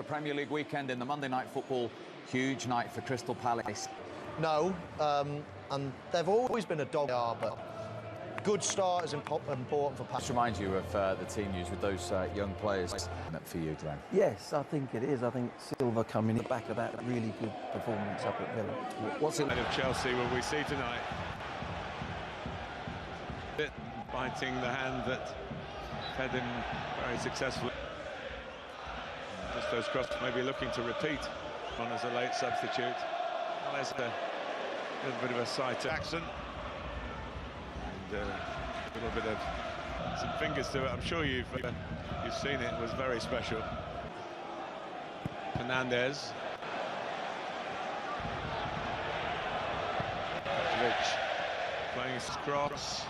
the Premier League weekend in the Monday Night Football. Huge night for Crystal Palace. No, and they've always been a dog, but good start is important for Palace. Just remind you of the team news with those young players for you, Glenn. Yes, I think it is. I think Silva coming in the back of that really good performance up at Villa. What's it of Chelsea will we see tonight? Biting the hand that fed him very successfully. Just those crosses maybe looking to repeat on as a late substitute. Well, there's a little bit of a sight action. And a little bit of some fingers to it. I'm sure you've seen it. It was very special. Fernandez. Petrovic playing his cross.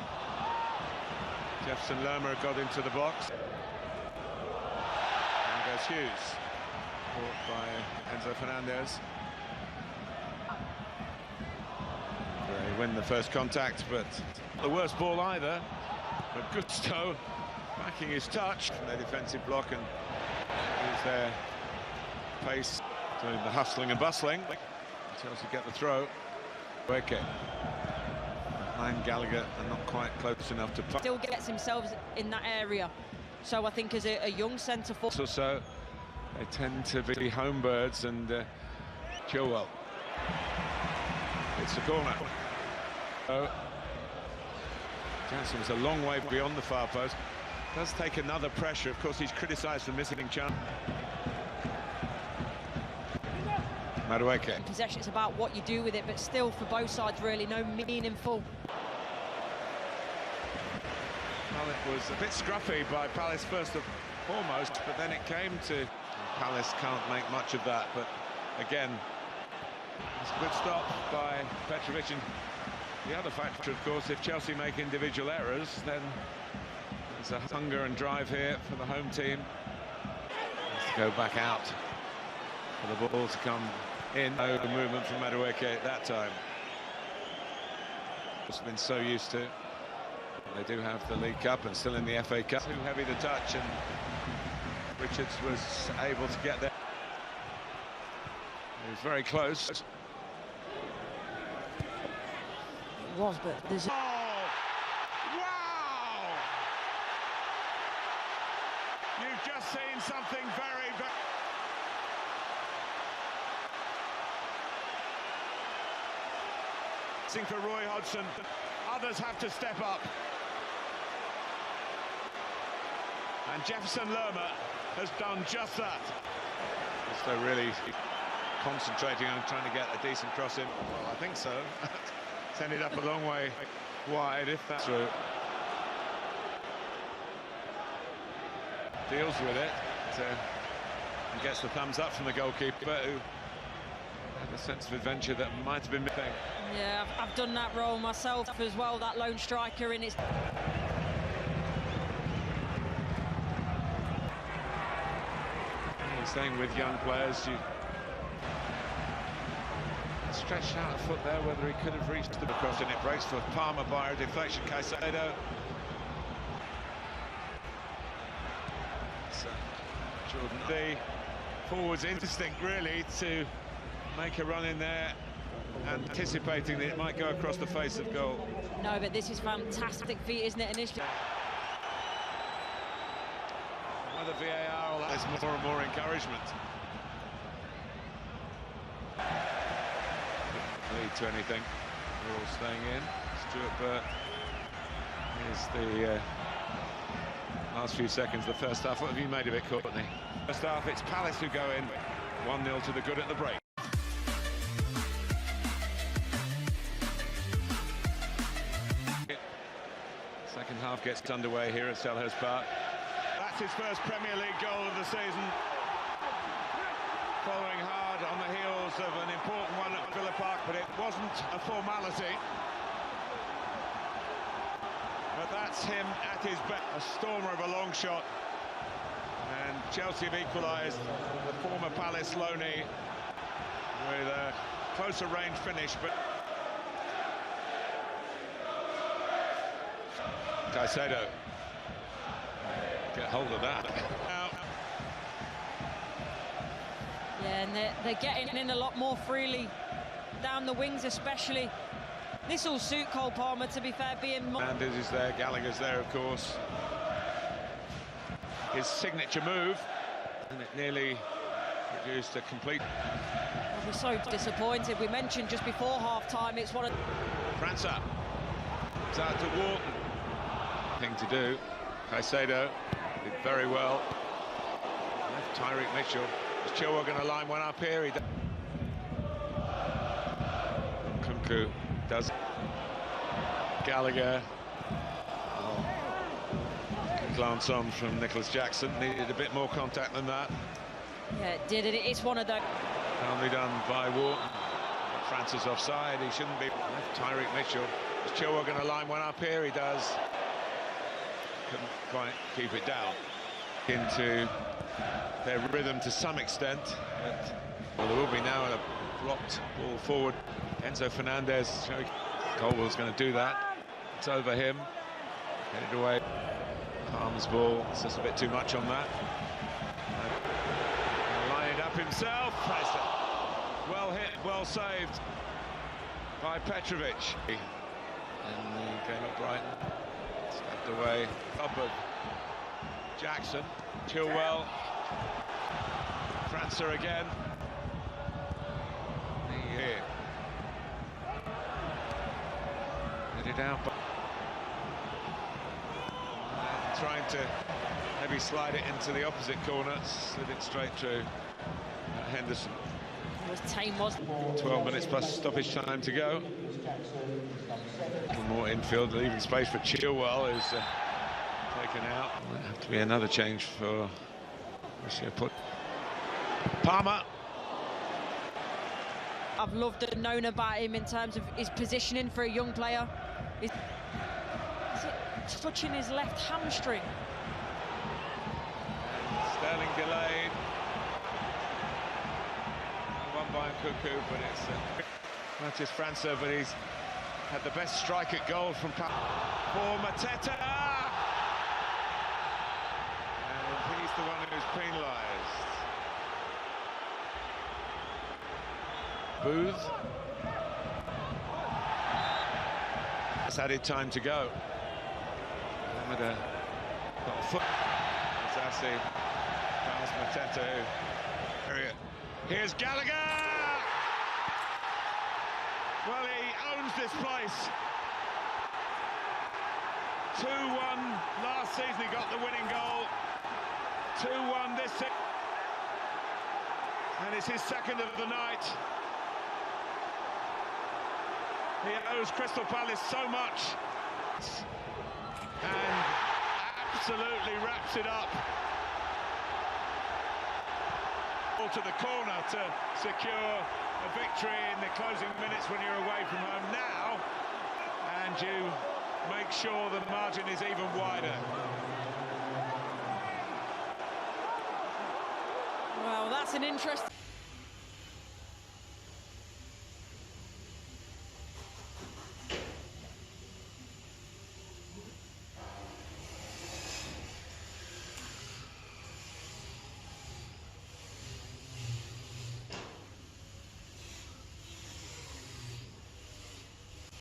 Jefferson Lerma got into the box. And goes Hughes. Caught by Enzo Fernandez. They win the first contact, but the worst ball either. But Gusto backing his touch from their defensive block and use their pace doing the hustling and bustling. Chelsea get the throw. Weke behind Gallagher and not quite close enough to still gets himself in that area. So I think as a young centre forward or so, they tend to be home birds, and Chilwell. It's a corner. Oh, Janssen was a long way beyond the far post. Does take another pressure. Of course, he's criticised for missing chance. Madueke. Possession, it's about what you do with it, but still for both sides really no meaningful. Well, it was a bit scruffy by Palace first and foremost, but then it came to Palace can't make much of that. But again, it's a good stop by Petrovic. And the other factor, of course, if Chelsea make individual errors, then there's a hunger and drive here for the home team. Let's go back out for the ball to come in. No movement from Madueke at that time. Just been so used to. They do have the League Cup and still in the FA Cup. Too heavy to touch, and Richards was able to get there. He was very close. It was, but there's... Oh! Wow! You've just seen something very, very... For Roy Hodgson, others have to step up. And Jefferson Lerma has done just that. Just they're really concentrating on trying to get a decent cross in. Well, I think so. It's ended up a long way wide, if that's true. Deals with it and gets the thumbs up from the goalkeeper, who had a sense of adventure that might have been missing. Yeah, I've done that role myself as well, that lone striker in its... Staying with young players, you stretched out a foot there, whether he could have reached the cross, and it breaks for Palmer by a deflection. Caicedo. So, Jordan D. Forwards instinct really to make a run in there, anticipating that it might go across the face of goal. No, but this is fantastic feat, isn't it, initially? Whether VAR will add more and more encouragement. Lead to anything. We're all staying in. Stuart Burt is the last few seconds of the first half. What have you made of it, Courtney? First half, it's Palace who go in. 1-0 to the good at the break. Second half gets underway here at Selhurst Park. That's his first Premier League goal of the season. Following hard on the heels of an important one at Villa Park, but it wasn't a formality. But that's him at his best. A stormer of a long shot. And Chelsea have equalised. The former Palace loanee with a closer range finish, but Caicedo get hold of that. Now, Yeah, and they're getting in a lot more freely, down the wings especially. This will suit Cole Palmer, to be fair, being more... Fernandez is there, Gallagher's there, of course. His signature move, and it nearly produced a complete... We're so disappointed. We mentioned just before half-time, it's one of... França. It's out to Wharton. Thing to do. Caicedo did very well. Left Tyreek Mitchell. Is Chilwell going to line one up here? He does. Kunku does. Gallagher. Glance on from Nicholas Jackson. Needed a bit more contact than that. Yeah, it did. It's one of those... Calmly done by Wharton. Francis offside. He shouldn't be. Left Tyreek Mitchell. Is Chilwell going to line one up here? He does. Couldn't quite keep it down. Into their rhythm to some extent. But, well, there will be now a blocked ball forward. Enzo Fernandez. Colwell's going to do that. It's over him. Headed away. Palmer's ball. It's just a bit too much on that. Line it up himself. Well hit, well saved by Petrovic. And the game at Brighton. Stepped away. Hubbard. Jackson. Chilwell. França again. Here. Headed out. Trying to maybe slide it into the opposite corner. Slid it straight through Henderson. Was tame, wasn't it? 12 minutes plus stoppage time to go. A little more infield, leaving space for Chilwell, who's taken out. Might have to be another change for Palmer. I've loved and known about him in terms of his positioning for a young player. Is it touching his left hamstring? Sterling delayed. One by Kunku, but it's Matheus França, but he's had the best strike at goal from for Mateta. And he's the one who's penalised. Booth. That's added time to go. Got a foot. Zassi past Mateta. Here's Gallagher! Well, he owns this place. 2-1 last season, he got the winning goal. 2-1 this season. And it's his second of the night. He owes Crystal Palace so much. And absolutely wraps it up. To the corner to secure a victory in the closing minutes when you're away from home now, and you make sure the margin is even wider. Well, that's an interesting...